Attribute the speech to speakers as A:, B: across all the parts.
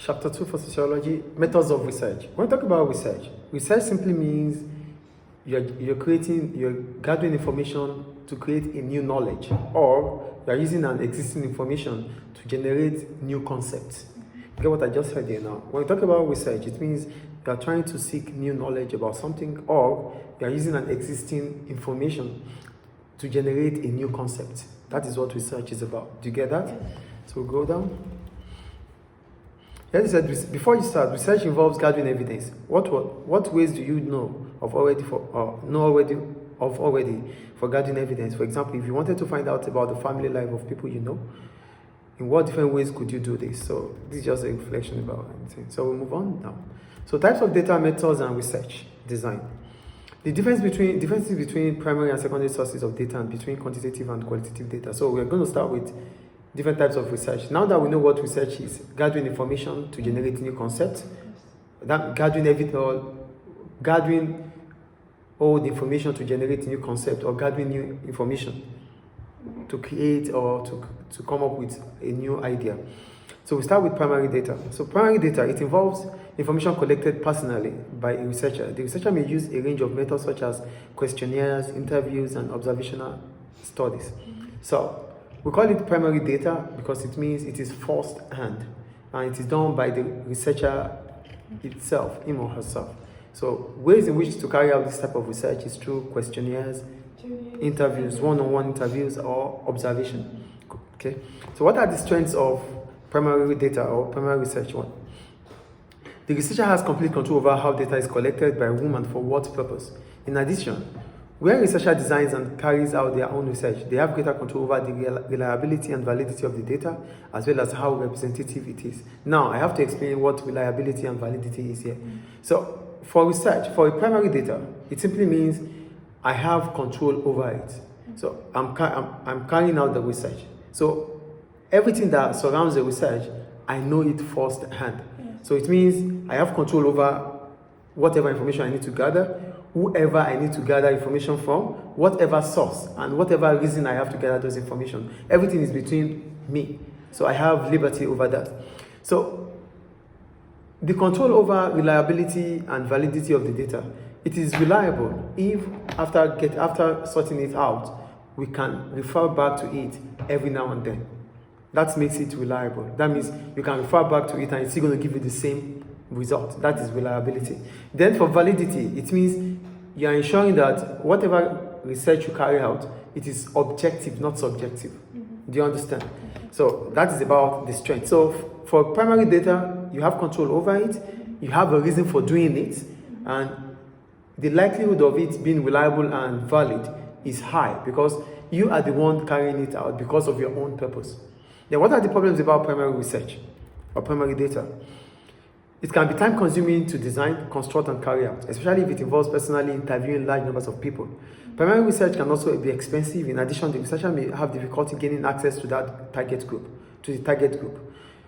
A: Chapter 2 for Sociology, Methods of Research. When we talk about research, research simply means you're gathering information to create a new knowledge, or you're using an existing information to generate new concepts. You get what I just said here now? When we talk about research, it means you're trying to seek new knowledge about something, or you're using an existing information to generate a new concept. That is what research is about. Do you get that? So we'll go down. As I said, before you start, research involves gathering evidence. What ways do you know already for gathering evidence? For example, if you wanted to find out about the family life of people you know, in what different ways could you do this? So this is just a reflection about anything. So we'll move on now. So types of data, methods, and research design. The differences between primary and secondary sources of data and between quantitative and qualitative data. So we're going to start with different types of research. Now that we know what research is, gathering information to generate new concepts, that gathering old information to generate new concept, or gathering new information to create or to come up with a new idea. So we start with primary data. So primary data, it involves information collected personally by a researcher. The researcher may use a range of methods such as questionnaires, interviews, and observational studies. So we call it primary data because it means it is first hand, and it is done by the researcher itself, him or herself. So ways in which to carry out this type of research is through questionnaires, interviews, one-on-one interviews, or observation. Okay. So what are the strengths of primary data or primary research? One, the researcher has complete control over how data is collected, by whom, and for what purpose. In addition, when researcher designs and carries out their own research, they have greater control over the reliability and validity of the data, as well as how representative it is. Now, I have to explain what reliability and validity is here. So, for research, for a primary data, it simply means I have control over it. So, I'm carrying out the research. So, everything that surrounds the research, I know it firsthand. So, it means I have control over whatever information I need to gather, whoever I need to gather information from, whatever source, and whatever reason I have to gather those information. Everything is between me. So I have liberty over that. So the control over reliability and validity of the data, it is reliable if after sorting it out, we can refer back to it every now and then. That makes it reliable. That means you can refer back to it and it's still going to give you the same result. That is reliability. Then for validity, it means you are ensuring that whatever research you carry out, it is objective, not subjective. Do you understand? So that is about the strength. So for primary data, you have control over it, you have a reason for doing it, and the likelihood of it being reliable and valid is high because you are the one carrying it out because of your own purpose. Then what are the problems about primary research or primary data? It can be time-consuming to design, construct, and carry out, especially if it involves personally interviewing large numbers of people. Primary research can also be expensive. In addition, the researcher may have difficulty gaining access to the target group.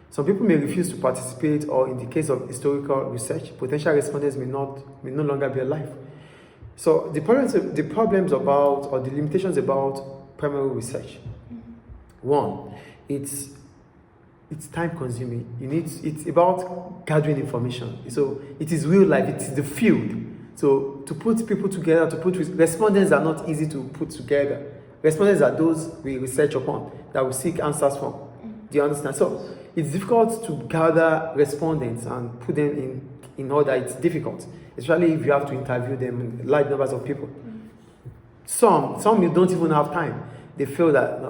A: Some people may refuse to participate, or in the case of historical research, potential respondents may no longer be alive. So the problems about, or the limitations about primary research. One, it's time consuming. It's about gathering information. So it is real life, it is the field. So to put people together, respondents are not easy to put together. Respondents are those we research upon, that we seek answers from. Do you understand? So it's difficult to gather respondents and put them in order. It's difficult, especially if you have to interview them, large numbers of people. Some you don't even have time. They feel that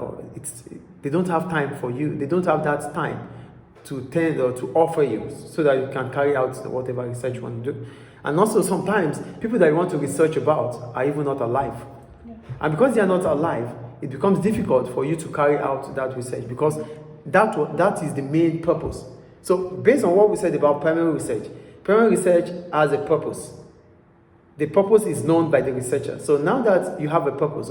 A: they don't have time for you. They don't have that time to tend or to offer you so that you can carry out whatever research you want to do. And also sometimes people that you want to research about are even not alive. Yeah. And because they are not alive, it becomes difficult for you to carry out that research because that is the main purpose. So based on what we said about primary research has a purpose. The purpose is known by the researcher. So now that you have a purpose,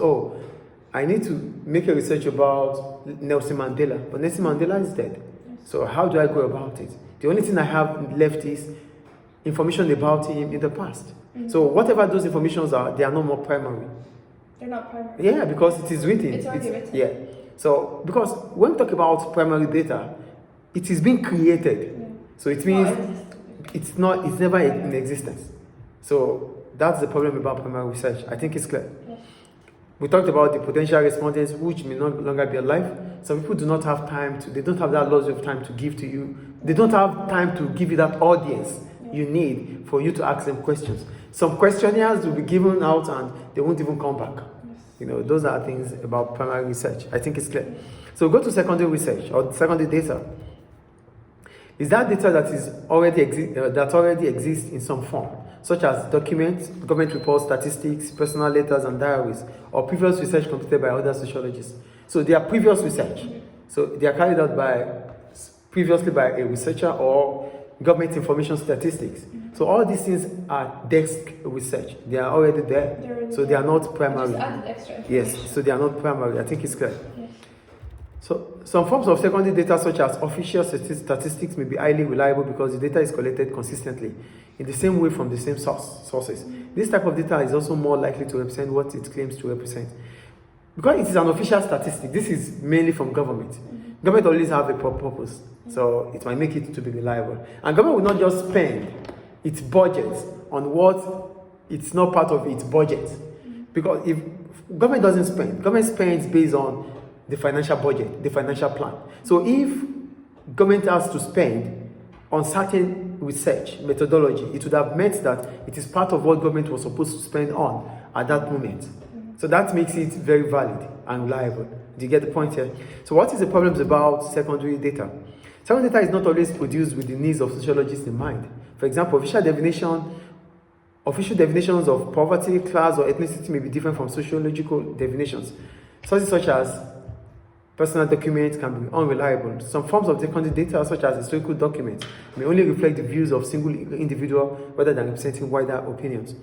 A: I need to make a research about Nelson Mandela, but Nelson Mandela is dead. So how do I go about it? The only thing I have left is information about him in the past. So whatever those informations are, they are no more primary.
B: They're not primary?
A: Yeah, because it is written.
B: It's already written.
A: Yeah. So, because when we talk about primary data, it is being created. Yeah. So it means it's never in existence. So that's the problem about primary research. I think it's clear.
B: Yes.
A: We talked about the potential respondents which may no longer be alive. Some people do not have time they don't have that luxury of time to give to you. They don't have time to give you that audience you need for you to ask them questions. Some questionnaires will be given out and they won't even come back. Yes. Those are things about primary research. I think it's clear. So go to secondary research or secondary data. Is that data that already exists in some form, such as documents, government reports, statistics, personal letters, and diaries, or previous research completed by other sociologists. So they are previous research. So they are carried out previously by a researcher or government information statistics. So all these things are desk research. They are already there. So they are not primary.
B: Just added extra.
A: Yes, so they are not primary. I think it's clear.
B: Yes.
A: So some forms of secondary data such as official statistics may be highly reliable because the data is collected consistently in the same way from the same sources. This type of data is also more likely to represent what it claims to represent. Because it is an official statistic, this is mainly from government. Government always have a purpose, so it might make it to be reliable. And government will not just spend its budget on what it's not part of its budget. Because if government doesn't spend, government spends based on the financial budget, the financial plan. So if government has to spend on certain research methodology, it would have meant that it is part of what government was supposed to spend on at that moment. So that makes it very valid and reliable. Do you get the point here? So what is the problems about secondary data? Secondary data is not always produced with the needs of sociologists in mind. For example, official definitions of poverty, class, or ethnicity may be different from sociological definitions. Sources such as personal documents can be unreliable. Some forms of secondary data, such as historical documents, may only reflect the views of single individual rather than representing wider opinions.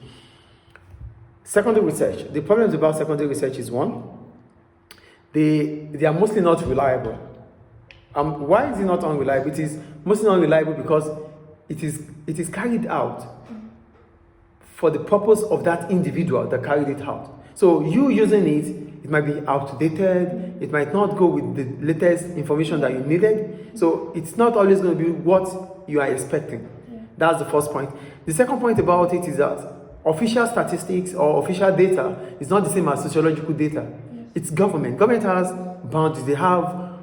A: Secondary research. The problems about secondary research is one, they are mostly not reliable. Why is it not unreliable? It is mostly unreliable because it is carried out for the purpose of that individual that carried it out. So you using it might be outdated, it might not go with the latest information that you needed. So it's not always going to be what you are expecting. That's the first point. The second point about it is that official statistics or official data is not the same as sociological data. It's government. Government has boundaries. They have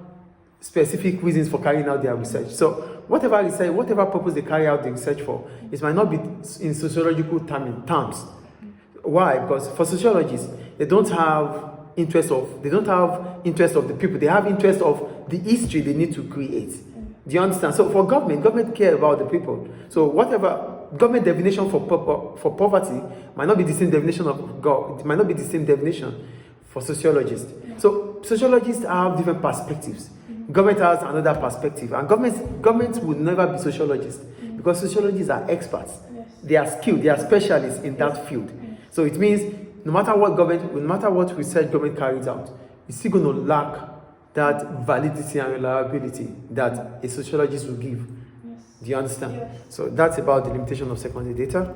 A: specific reasons for carrying out their research. So whatever purpose they carry out the research for, it might not be in sociological terms. Why? Because for sociologists, they don't have interest of the people. They have interest of the history they need to create. Do you understand? So for government care about the people. So whatever government definition for poverty might not be the same definition of God. It might not be the same definition for sociologists. So sociologists have different perspectives. Government has another perspective, and government would never be sociologists because sociologists are experts. They are skilled. They are specialists in that field. So it means no matter what research government carries out, it's still going to lack that validity and reliability that a sociologist will give.
B: Yes.
A: Do you understand?
B: Yes.
A: So that's about the limitation of secondary data.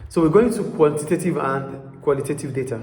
A: So we're going to quantitative and qualitative data.